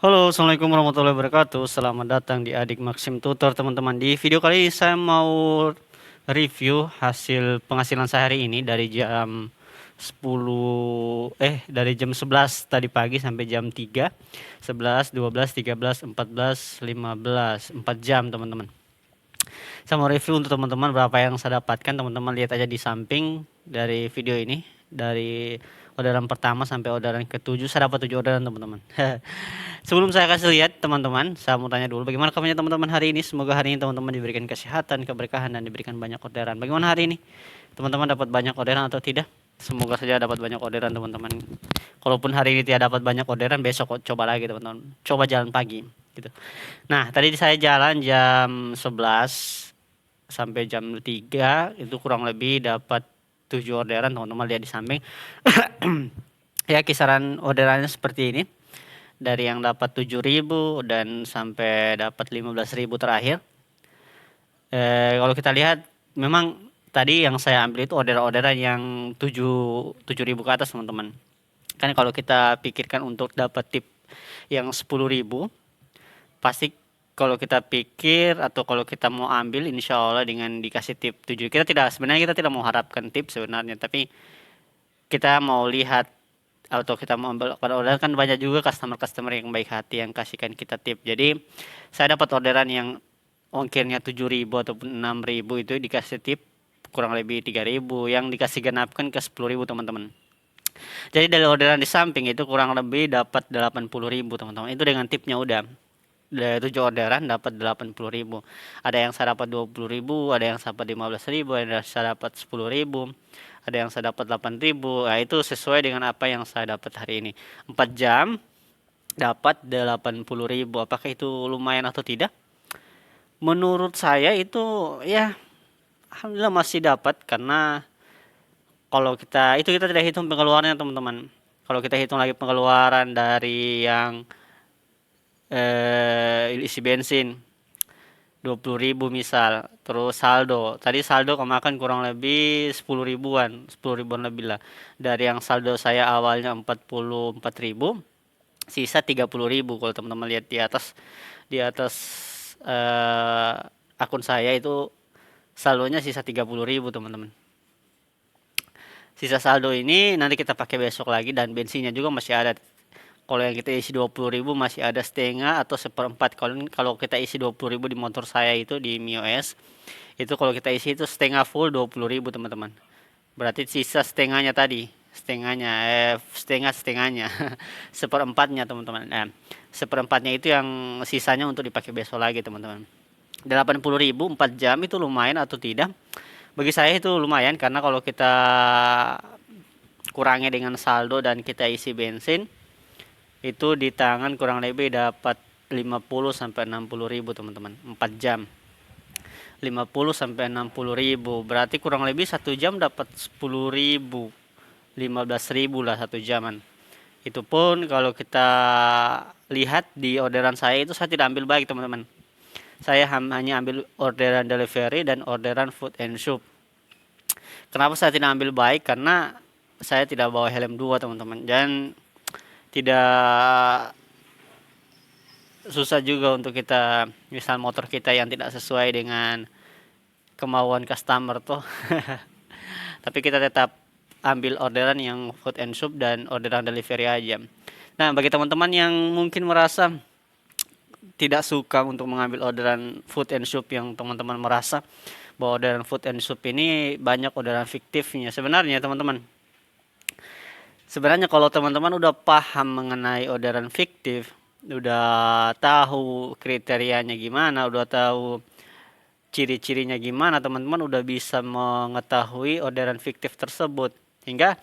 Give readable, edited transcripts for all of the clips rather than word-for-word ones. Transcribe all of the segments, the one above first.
Halo, assalamualaikum warahmatullahi wabarakatuh. Selamat datang di Adik Maxim Tutor, teman-teman. Di video kali ini saya mau review hasil penghasilan saya hari ini dari jam 11 tadi pagi sampai jam 3, 11, 12, 13, 14, 15, 4 jam, teman-teman. Saya mau review untuk teman-teman berapa yang saya dapatkan. Teman-teman lihat aja di samping dari video ini. Dari orderan pertama sampai orderan ke-7, saya dapat 7 orderan, teman-teman. Sebelum saya kasih lihat, teman-teman, saya mau tanya dulu bagaimana kabarnya teman-teman hari ini. Semoga hari ini teman-teman diberikan kesehatan, keberkahan, dan diberikan banyak orderan. Bagaimana hari ini? Teman-teman dapat banyak orderan atau tidak? Semoga saja dapat banyak orderan, teman-teman. Kalaupun hari ini tidak dapat banyak orderan, besok coba lagi, teman-teman. Coba jalan pagi gitu. Nah, tadi saya jalan jam 11 sampai jam 3, itu kurang lebih dapat 7 orderan, teman-teman lihat di samping. Ya, kisaran orderannya seperti ini. Dari yang dapat 7.000 dan sampai dapat 15.000 terakhir. Kalau kita lihat memang tadi yang saya ambil itu orderan-orderan yang 7.000 ke atas, teman-teman. Kan kalau kita pikirkan untuk dapat tip yang 10.000, pasti kalau kita pikir atau kalau kita mau ambil, insya Allah dengan dikasih tip 7, kita tidak mau harapkan tip sebenarnya, tapi kita mau lihat atau kita mau ambil orderan. Kan banyak juga customer yang baik hati yang kasihkan kita tip. Jadi saya dapat orderan yang ongkirnya 7.000 ataupun 6.000 itu dikasih tip kurang lebih 3.000, yang dikasih genapkan ke 10.000, teman-teman. Jadi dari orderan di samping itu kurang lebih dapat 80.000, teman-teman. Itu dengan tipnya udah. Dari 7 orderan dapat 80.000. Ada yang saya dapat 20.000, ada yang saya dapat 15.000, ada yang saya dapat 10.000, ada yang saya dapat 8.000. Nah, itu sesuai dengan apa yang saya dapat hari ini. 4 jam dapat 80.000. Apakah itu lumayan atau tidak? Menurut saya itu ya alhamdulillah masih dapat, karena kalau kita tidak hitung pengeluarannya, teman-teman. Kalau kita hitung lagi pengeluaran dari yang isi bensin 20.000 misal, terus saldo. Tadi saldo kemakan kurang lebih 10 ribuan, 10 ribuan lebih lah. Dari yang saldo saya awalnya 44.000, sisa 30.000. Kalau teman-teman lihat di atas eh, akun saya itu saldonya sisa 30.000, teman-teman. Sisa saldo ini nanti kita pakai besok lagi, dan bensinnya juga masih ada. Kalau yang kita isi 20.000 masih ada setengah atau seperempat. Kalau kita isi 20.000 di motor saya itu di Mio S, itu kalau kita isi itu setengah full 20.000, teman-teman. Berarti sisa setengahnya tadi, setengahnya seperempatnya, teman-teman. Seperempatnya itu yang sisanya untuk dipakai besok lagi, teman-teman. 80.000 4 jam itu lumayan atau tidak? Bagi saya itu lumayan, karena kalau kita kurangnya dengan saldo dan kita isi bensin, itu di tangan kurang lebih dapat 50 sampai 60 ribu, teman-teman. 4 jam 50 sampai 60 ribu, berarti kurang lebih 1 jam dapat 10 ribu, 15 ribu lah 1 jaman. Itu pun kalau kita lihat di orderan saya itu saya tidak ambil baik, teman-teman. Saya hanya ambil orderan delivery dan orderan food and shop. Kenapa saya tidak ambil baik? Karena saya tidak bawa helm 2, teman-teman, dan tidak susah juga untuk kita, misal motor kita yang tidak sesuai dengan kemauan customer tuh. Tapi kita tetap ambil orderan yang food and shop dan orderan delivery aja. Nah, bagi teman-teman yang mungkin merasa tidak suka untuk mengambil orderan food and shop, yang teman-teman merasa bahwa orderan food and shop ini banyak orderan fiktifnya, sebenarnya teman-teman, sebenarnya kalau teman-teman udah paham mengenai orderan fiktif, udah tahu kriterianya gimana, udah tahu ciri-cirinya gimana, teman-teman udah bisa mengetahui orderan fiktif tersebut. Hingga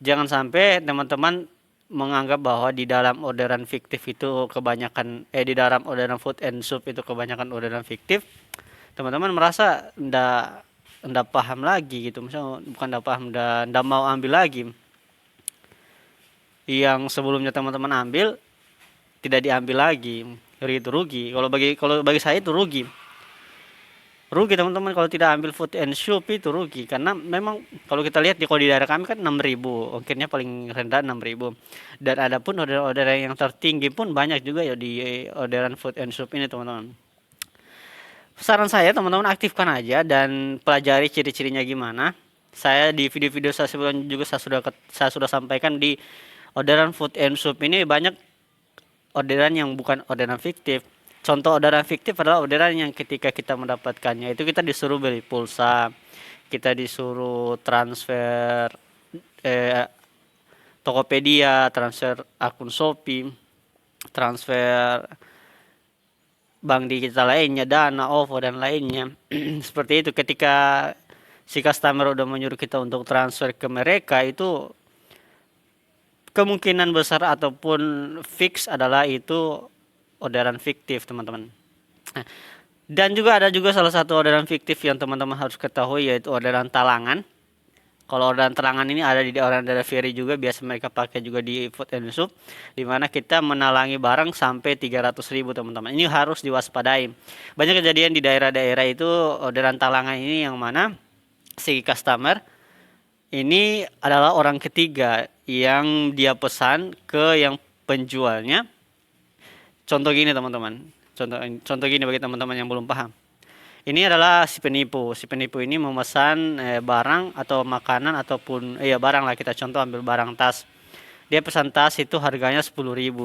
jangan sampai teman-teman menganggap bahwa di dalam orderan fiktif itu kebanyakan di dalam orderan food and shop itu kebanyakan orderan fiktif. Teman-teman merasa ndak paham lagi gitu. Misalnya bukan ndak paham, ndak mau ambil lagi. Yang sebelumnya teman-teman ambil tidak diambil lagi. Itu rugi. Kalau bagi saya itu rugi. rugi teman-teman kalau tidak ambil food and shop itu rugi, karena memang kalau kita lihat kalau di daerah kami kan 6.000, ongkirnya paling rendah 6.000, dan ada pun orderan yang tertinggi pun banyak juga ya di orderan food and shop ini teman-teman. Saran saya teman-teman aktifkan aja dan pelajari ciri-cirinya gimana. Saya di video-video saya sebelumnya juga saya sudah sampaikan di orderan food and shop ini banyak orderan yang bukan orderan fiktif. Contoh orderan fiktif adalah orderan yang ketika kita mendapatkannya itu kita disuruh beli pulsa, kita disuruh transfer Tokopedia, transfer akun Shopee, transfer bank digital lainnya, Dana, OVO dan lainnya. Seperti itu, ketika si customer udah menyuruh kita untuk transfer ke mereka, itu kemungkinan besar ataupun fix adalah itu orderan fiktif teman-teman. Dan juga ada juga salah satu orderan fiktif yang teman-teman harus ketahui, yaitu orderan talangan. Kalau orderan talangan ini ada di orderan delivery juga, biasa mereka pakai juga di food and shop, dimana kita menalangi barang sampai 300.000 teman-teman. Ini harus diwaspadai. Banyak kejadian di daerah-daerah itu orderan talangan ini yang mana si customer ini adalah orang ketiga yang dia pesan ke yang penjualnya. Contoh gini teman-teman, contoh gini bagi teman-teman yang belum paham. Ini adalah si penipu. Si penipu ini memesan barang atau makanan ataupun barang lah, kita contoh ambil barang tas. Dia pesan tas itu harganya 10.000,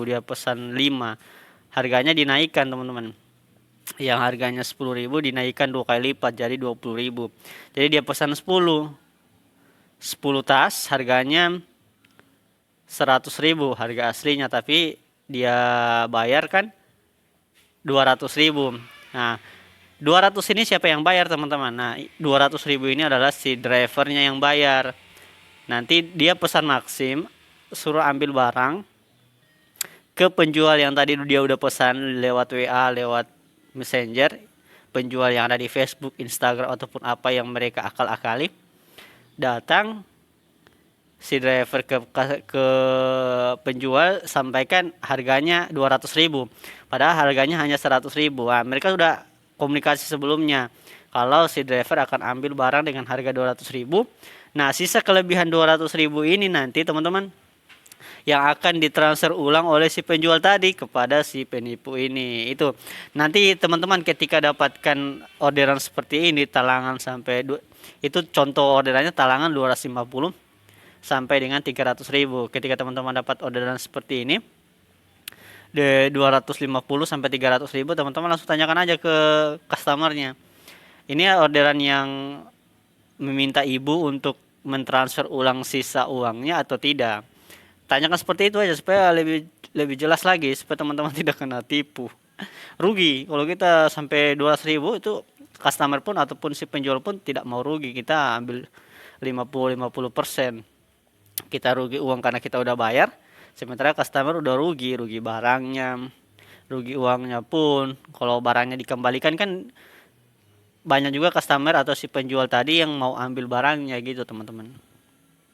dia pesan 5. Harganya dinaikkan teman-teman. Yang harganya 10.000 dinaikkan 2 kali lipat jadi 20.000. Jadi dia pesan 10 tas harganya 100.000 harga aslinya, tapi dia bayar kan 200.000. Nah, 200 ini siapa yang bayar teman-teman? Nah, 200.000 ini adalah si drivernya yang bayar. Nanti dia pesan Maxim, suruh ambil barang ke penjual yang tadi dia udah pesan lewat WA, lewat Messenger, penjual yang ada di Facebook, Instagram ataupun apa yang mereka akal-akali. Datang si driver ke penjual, sampaikan harganya 200.000, padahal harganya hanya 100.000. Nah, mereka sudah komunikasi sebelumnya kalau si driver akan ambil barang dengan harga 200.000. Nah, sisa kelebihan 200.000 ini nanti teman-teman yang akan ditransfer ulang oleh si penjual tadi kepada si penipu ini. Itu nanti teman-teman ketika dapatkan orderan seperti ini, talangan sampai itu contoh orderannya talangan 250 sampai dengan 300.000. Ketika teman-teman dapat orderan seperti ini de 250 sampai 300.000, teman-teman langsung tanyakan aja ke customernya, ini orderan yang meminta ibu untuk mentransfer ulang sisa uangnya atau tidak. Tanyakan seperti itu aja supaya lebih jelas lagi, supaya teman-teman tidak kena tipu. Rugi kalau kita sampai 200.000, itu customer pun ataupun si penjual pun tidak mau rugi. Kita ambil 50% kita rugi uang karena kita udah bayar, sementara customer udah rugi barangnya, rugi uangnya pun. Kalau barangnya dikembalikan kan banyak juga customer atau si penjual tadi yang mau ambil barangnya gitu teman-teman.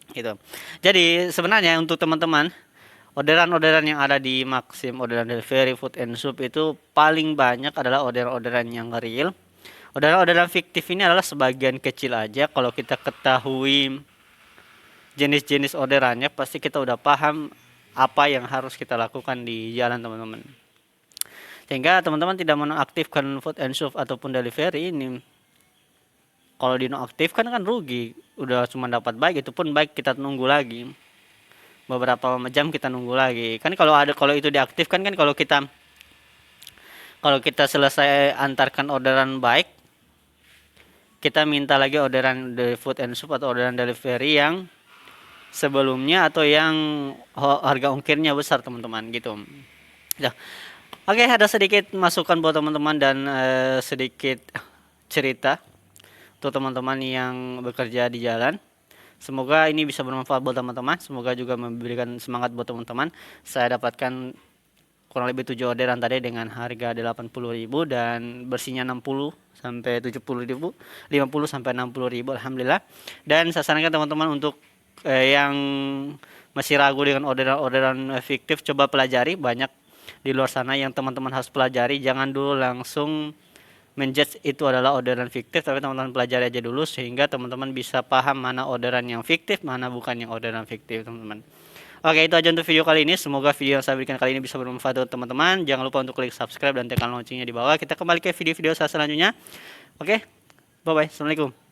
Gitu. Jadi sebenarnya untuk teman-teman, orderan-orderan yang ada di Maxim, orderan delivery, food and shop itu paling banyak adalah orderan-orderan yang real. Orderan-orderan fiktif ini adalah sebagian kecil aja. Kalau kita ketahui jenis-jenis orderannya, pasti kita udah paham apa yang harus kita lakukan di jalan teman-teman. Sehingga teman-teman tidak menonaktifkan food and shop ataupun delivery ini. Kalau dinonaktifkan kan rugi, udah cuma dapat baik, itu pun baik kita nunggu lagi beberapa jam, kita nunggu lagi kan. Kalau itu diaktifkan kan, kalau kita selesai antarkan orderan baik, kita minta lagi orderan dari food and shop atau orderan delivery yang sebelumnya atau yang harga ongkirnya besar teman-teman gitu ya. Oke, ada sedikit masukan buat teman-teman dan sedikit cerita untuk teman-teman yang bekerja di jalan. Semoga ini bisa bermanfaat buat teman-teman, semoga juga memberikan semangat buat teman-teman. Saya dapatkan kurang lebih 7 orderan tadi dengan harga 80.000 dan bersihnya 60 sampai 70.000, 50 sampai 60.000, alhamdulillah. Dan saya sarankan teman-teman untuk yang masih ragu dengan orderan fiktif, coba pelajari, banyak di luar sana yang teman-teman harus pelajari. Jangan dulu langsung menjudge itu adalah orderan fiktif, tapi teman-teman pelajari aja dulu sehingga teman-teman bisa paham mana orderan yang fiktif, mana bukan yang orderan fiktif, teman-teman. Oke, itu aja untuk video kali ini. Semoga video yang saya berikan kali ini bisa bermanfaat untuk teman-teman. Jangan lupa untuk klik subscribe dan tekan loncengnya di bawah. Kita kembali ke video-video saya selanjutnya. Oke, bye-bye. Assalamualaikum.